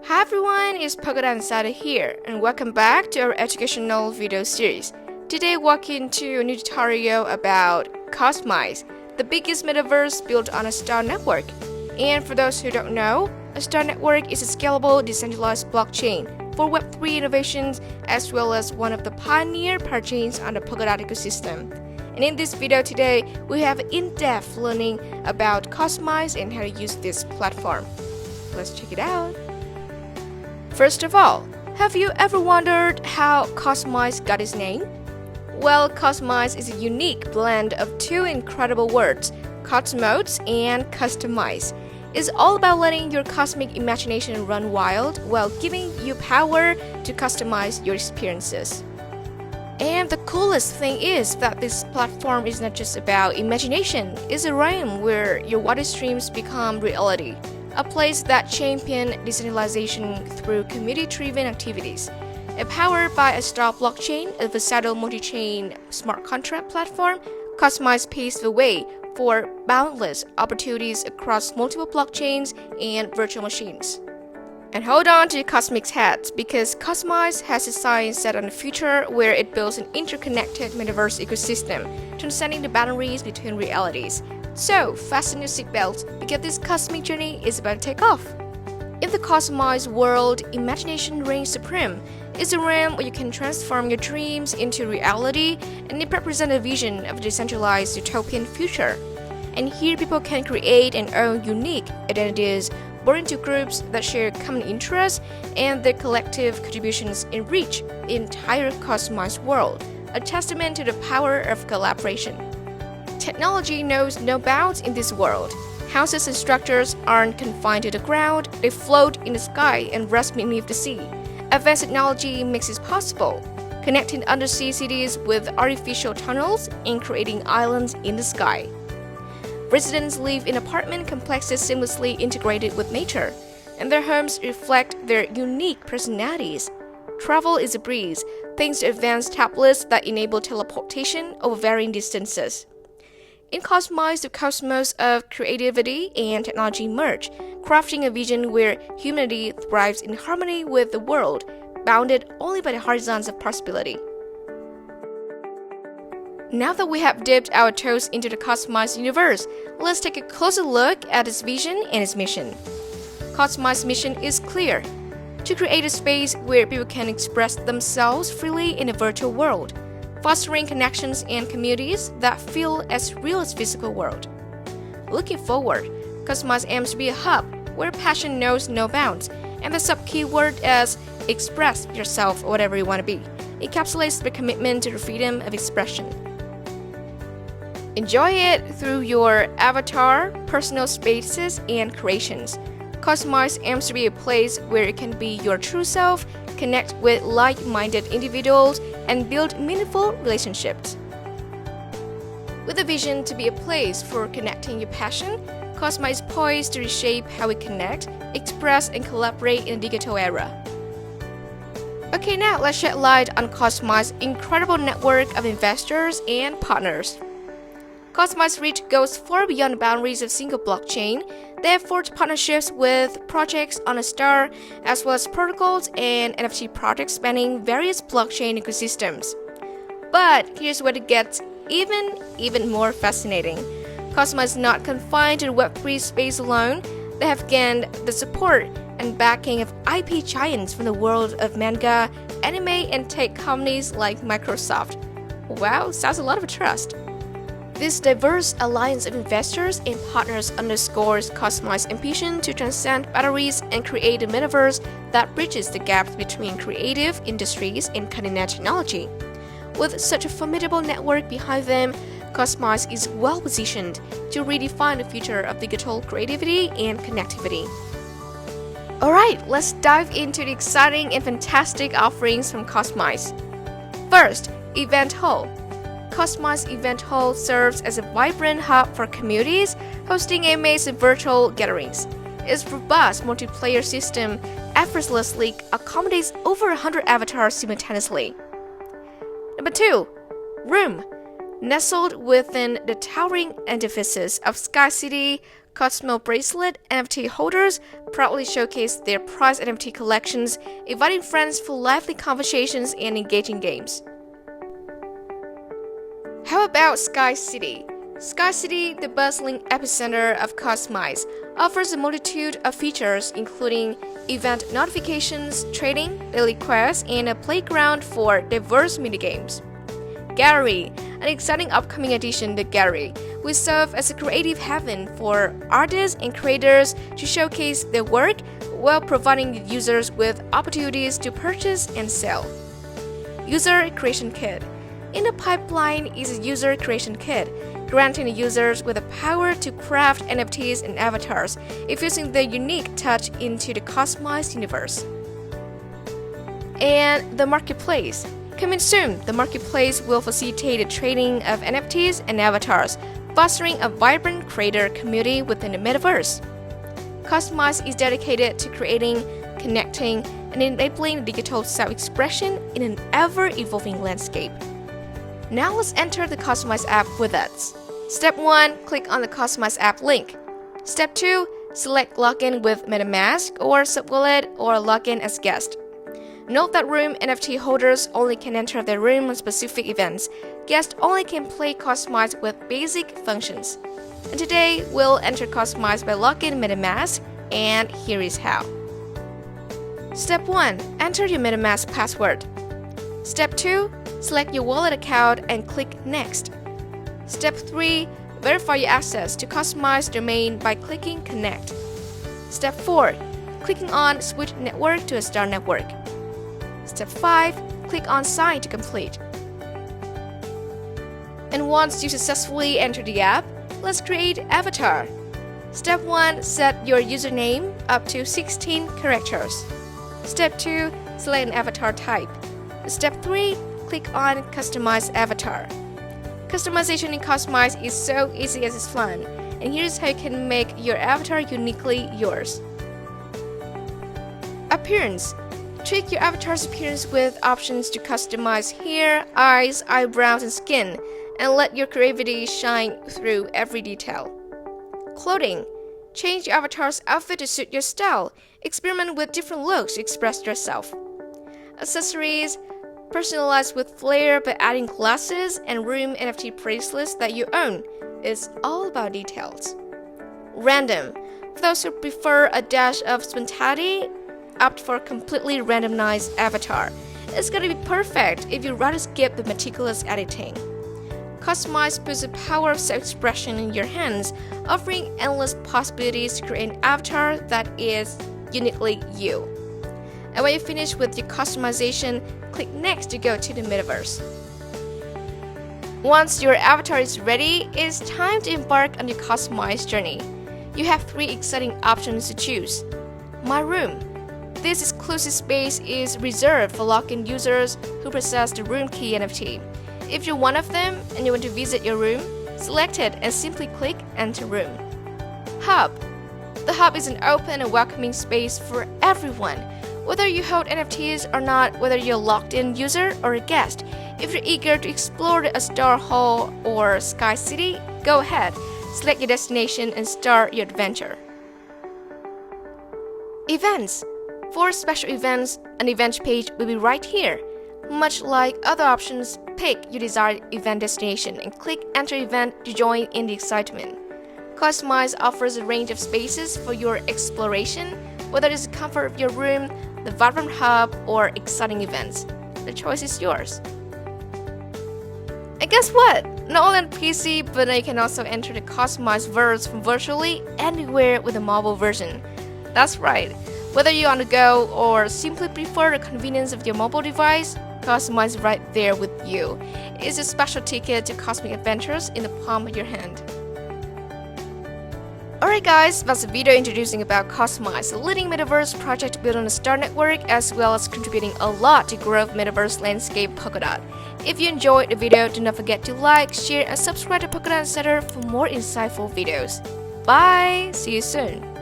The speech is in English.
Hi everyone, it's Polkadot Insider here, and welcome back to our educational video series. Today we'll walk into a new tutorial about COSMIZE, the biggest metaverse built on Astar Network. And for those who don't know, Astar Network is a scalable, decentralized blockchain for Web3 innovations, as well as one of the pioneer parachains on the Polkadot ecosystem. And in this video today, we have in-depth learning about COSMIZE and how to use this platform. Let's check it out. First of all, have you ever wondered how COSMIZE got its name? Well, COSMIZE is a unique blend of two incredible words, cosmos and customize. It's all about letting your cosmic imagination run wild while giving you power to customize your experiences. And the coolest thing is that this platform is not just about imagination, it's a realm where your wildest dreams become reality. A place that champions decentralization through community-driven activities. Powered by a Astar blockchain, a versatile multi-chain smart contract platform, COSMIZE paves the way for boundless opportunities across multiple blockchains and virtual machines. And hold on to your cosmic hats, because COSMIZE has its sights set on the future where it builds an interconnected metaverse ecosystem, transcending the boundaries between realities. So, fasten your seatbelts, because this cosmic journey is about to take off. In the COSMIZE world, imagination reigns supreme. It's a realm where you can transform your dreams into reality, and it represents a vision of a decentralized utopian future. And here people can create and own unique identities, born into groups that share common interests, and their collective contributions enrich the entire COSMIZE world, a testament to the power of collaboration. Technology knows no bounds in this world. Houses and structures aren't confined to the ground, they float in the sky and rest beneath the sea. Advanced technology makes it possible, connecting undersea cities with artificial tunnels and creating islands in the sky. Residents live in apartment complexes seamlessly integrated with nature, and their homes reflect their unique personalities. Travel is a breeze, thanks to advanced tablets that enable teleportation over varying distances. In COSMIZE, the cosmos of creativity and technology merge, crafting a vision where humanity thrives in harmony with the world, bounded only by the horizons of possibility. Now that we have dipped our toes into the COSMIZE universe, let's take a closer look at its vision and its mission. COSMIZE's mission is clear: to create a space where people can express themselves freely in a virtual world, fostering connections and communities that feel as real as physical world. Looking forward, COSMIZE aims to be a hub where passion knows no bounds, and the sub-keyword as express yourself whatever you want to be encapsulates the commitment to the freedom of expression. Enjoy it through your avatar, personal spaces, and creations. COSMIZE aims to be a place where you can be your true self, connect with like-minded individuals, and build meaningful relationships. With a vision to be a place for connecting your passion, COSMIZE is poised to reshape how we connect, express, and collaborate in the digital era. Okay, now let's shed light on COSMIZE's incredible network of investors and partners. COSMIZE's reach goes far beyond the boundaries of single blockchain. They have forged partnerships with projects on Astar, as well as protocols and NFT projects spanning various blockchain ecosystems. But here's where it gets even more fascinating. COSMIZE is not confined to the Web3 space alone. They have gained the support and backing of IP giants from the world of manga, anime, and tech companies like Microsoft. Wow, sounds a lot of trust. This diverse alliance of investors and partners underscores COSMIZE's ambition to transcend boundaries and create a metaverse that bridges the gaps between creative industries and cutting-edge technology. With such a formidable network behind them, COSMIZE is well-positioned to redefine the future of digital creativity and connectivity. Alright, let's dive into the exciting and fantastic offerings from COSMIZE. First, Event Hall. COSMIZE Event Hall serves as a vibrant hub for communities, hosting amazing virtual gatherings. Its robust multiplayer system effortlessly accommodates over 100 avatars simultaneously. Number 2. Room. Nestled within the towering edifices of Sky City, Cosmo Bracelet NFT holders proudly showcase their prized NFT collections, inviting friends for lively conversations and engaging games. How about Sky City? Sky City, the bustling epicenter of COSMIZE, offers a multitude of features including event notifications, trading, daily quests, and a playground for diverse minigames. Gallery, an exciting upcoming addition to Gallery, will serve as a creative haven for artists and creators to showcase their work while providing users with opportunities to purchase and sell. User Creation Kit. In the pipeline is a User Creation Kit, granting users with the power to craft NFTs and avatars, infusing their unique touch into the COSMIZE universe. And the Marketplace. Coming soon, the Marketplace will facilitate the trading of NFTs and avatars, fostering a vibrant creator community within the Metaverse. COSMIZE is dedicated to creating, connecting, and enabling digital self-expression in an ever-evolving landscape. Now let's enter the COSMIZE app with us. Step 1. Click on the COSMIZE app link. Step 2. Select Login with MetaMask or Subwallet or Login as Guest. Note that Room NFT holders only can enter their room on specific events. Guests only can play COSMIZE with basic functions. And today, we'll enter COSMIZE by login MetaMask, and here is how. Step 1. Enter your MetaMask password. Step 2. Select your wallet account and click Next. Step 3. Verify your access to COSMIZE domain by clicking Connect. Step 4. Clicking on Switch Network to Astar Network. Step 5. Click on Sign to complete. And once you successfully enter the app, let's create Avatar. Step 1. Set your username up to 16 characters. Step 2. Select an avatar type. Step 3. Click on Customize Avatar. Customization in COSMIZE is so easy as it's fun, and here's how you can make your avatar uniquely yours. Appearance. Tweak your avatar's appearance with options to customize hair, eyes, eyebrows, and skin, and let your creativity shine through every detail. Clothing. Change your avatar's outfit to suit your style. Experiment with different looks to express yourself. Accessories. Personalize with flair by adding glasses and room NFT bracelets that you own. It's all about details. Random. For those who prefer a dash of spontaneity, opt for a completely randomized avatar. It's gonna be perfect if you rather skip the meticulous editing. COSMIZE puts the power of self-expression in your hands, offering endless possibilities to create an avatar that is uniquely you. And when you finish with your customization, click Next to go to the Metaverse. Once your avatar is ready, it's time to embark on your COSMIZE journey. You have 3 exciting options to choose. My Room. This exclusive space is reserved for logged-in users who possess the Room Key NFT. If you're one of them and you want to visit your room, select it and simply click Enter Room. Hub. The Hub is an open and welcoming space for everyone. Whether you hold NFTs or not, whether you're a logged-in user or a guest, if you're eager to explore the Astar Hall or Sky City, go ahead, select your destination and start your adventure. Events. For special events, an event page will be right here. Much like other options, pick your desired event destination and click Enter Event to join in the excitement. COSMIZE offers a range of spaces for your exploration, whether it's the comfort of your room, the vibrant hub, or exciting events. The choice is yours. And guess what? Not only on PC, but you can also enter the COSMIZE verse from virtually anywhere with a mobile version. That's right. Whether you're on the go or simply prefer the convenience of your mobile device, COSMIZE is right there with you. It's a special ticket to cosmic adventures in the palm of your hand. Alright guys, that's a video introducing about COSMIZE, a leading Metaverse project built on the Astar Network, as well as contributing a lot to grow of Metaverse landscape Polkadot. If you enjoyed the video, do not forget to like, share, and subscribe to Polkadot Insider for more insightful videos. Bye! See you soon!